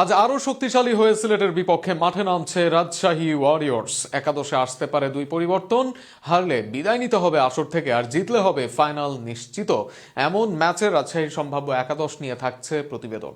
আজ আরও শক্তিশালী হয়ে সিলেটের বিপক্ষে মাঠে নামছে রাজশাহী ওয়ারিয়র্স। একাদশে আসতে পারে দুই পরিবর্তন। হারলে বিদায় নিতে হবে আসর থেকে, আর জিতলে হবে ফাইনাল নিশ্চিত। এমন ম্যাচে রাজশাহীর সম্ভাব্য একাদশ নিয়ে থাকছে প্রতিবেদন।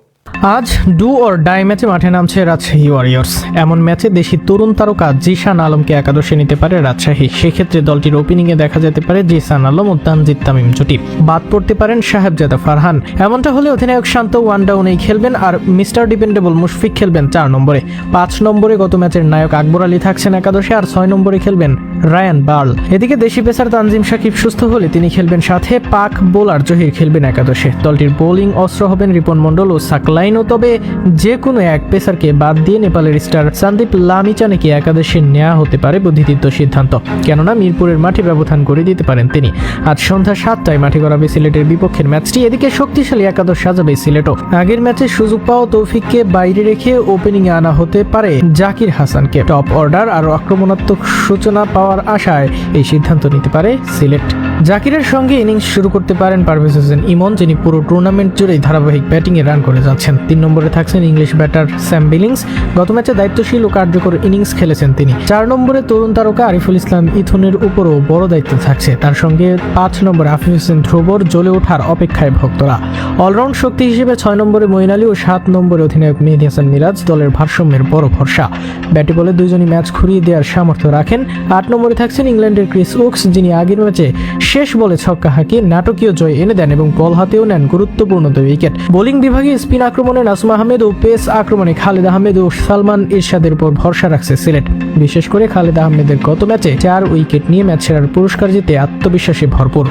আজ ডু অর ডাই ম্যাচে মাঠে নামছে রাজশাহী ওয়ারিয়র্স। এমন ম্যাচে দেশি তরুণ তারকা জিসান আলমকে একাদশে নিতে পারে রাজশাহী। সেক্ষেত্রে দলটির ওপেনিংয়ে দেখা যেতে পারে জিসান আলম ও তানজিদ তামিম জুটি। বাদ পড়তে পারেন সাহেবজাদা ফারহান। এমনটা হলে অধিনায়ক শান্ত ওয়ান ডাউনেই খেলবেন, আর মিস্টার ডিপেন্ডেবল মুশফিক খেলবেন 4 নম্বরে। 5 নম্বরে গত ম্যাচের নায়ক আকবর আলী থাকছেন একাদশে, আর 6 নম্বরে খেলবেন রায়ান বার্ল। এদিকে দেশি পেসার তানজিম সাকিব সুস্থ হলে তিনি খেলবেন সাথে, পাক বোলার জহির খেলবেন একাদশে। দলটির বোলিং অস্ত্র হবেন রিপন মন্ডল ও সাকলাইনও। তবে যে কোনো এক পেসারকে বাদ দিয়ে নেপালের স্টার সন্দীপ লামিচানেকে একাদশে নেওয়া হতে পারে বুদ্ধিদীপ্ত সিদ্ধান্ত, কেননা মিরপুরের মাঠে ব্যবধান করে দিতে পারেন তিনি। আজ সন্ধ্যা 7টায় মাঠে গড়াবে সিলেটের বিপক্ষের ম্যাচটি। এদিকে শক্তিশালী একাদশ সাজাবে সিলেটও। আগের ম্যাচে সুযোগ পাওয়া তৌফিককে বাইরে রেখে ওপেনিংয়ে আনা হতে পারে জাকির হাসানকে। টপ অর্ডার আর আক্রমণাত্মক সূচনা পাওয়ার আশায় এই সিদ্ধান্ত নিতে পারে সিলেট। জাকিরের সঙ্গে ইনিংস শুরু করতে পারেন পারভেজ হোসেন ইমন, যিনি পুরো টুর্নামেন্ট জুড়েই ধারাবাহিক ব্যাটিংয়ে রান করে যাচ্ছেন। 3 নম্বরে থাকছেন ইংলিশ ব্যাটার স্যাম বিলিংস। গত ম্যাচে দায়িত্বশীল ও কার্যকর ইনিংস খেলেছেন তিনি। 4 নম্বরে তরুণ তারকা আরিফুল ইসলাম ইথনের উপরও বড় দায়িত্ব থাকছে। তার সঙ্গে 5 নম্বরে আফিফ হোসেন ধ্রুবর জ্বলে ওঠার অপেক্ষায় ভক্তরা। অলরাউন্ড শক্তি হিসেবে 6 নম্বরে মঈন আলী ও 7 নম্বরে অধিনায়ক মেহেদী হাসান মিরাজ দলের ভারসাম্যের বড় ভরসা। ব্যাটে বলে দুইজনই ম্যাচ ঘুরিয়ে দেওয়ার সামর্থ্য রাখেন। 8 নম্বরে থাকছেন ইংল্যান্ডের ক্রিস ওকস, যিনি আগের ম্যাচে শেষ বলে ছক্কা হাঁকিয়ে নাটকীয় জয় এনে দেন এবং বল হাতেও নেন গুরুত্বপূর্ণ 2 উইকেট। বোলিং বিভাগে স্পিন আক্রমণে নাসুম আহমেদ ও পেস আক্রমণে খালেদ আহমেদ ও সালমান ইরশাদের উপর ভরসা রাখছে সিলেট। বিশেষ করে খালেদ আহমেদের গত ম্যাচে 4 উইকেট নিয়ে ম্যাচ সেরার পুরস্কার জিতে আত্মবিশ্বাসে ভরপুর।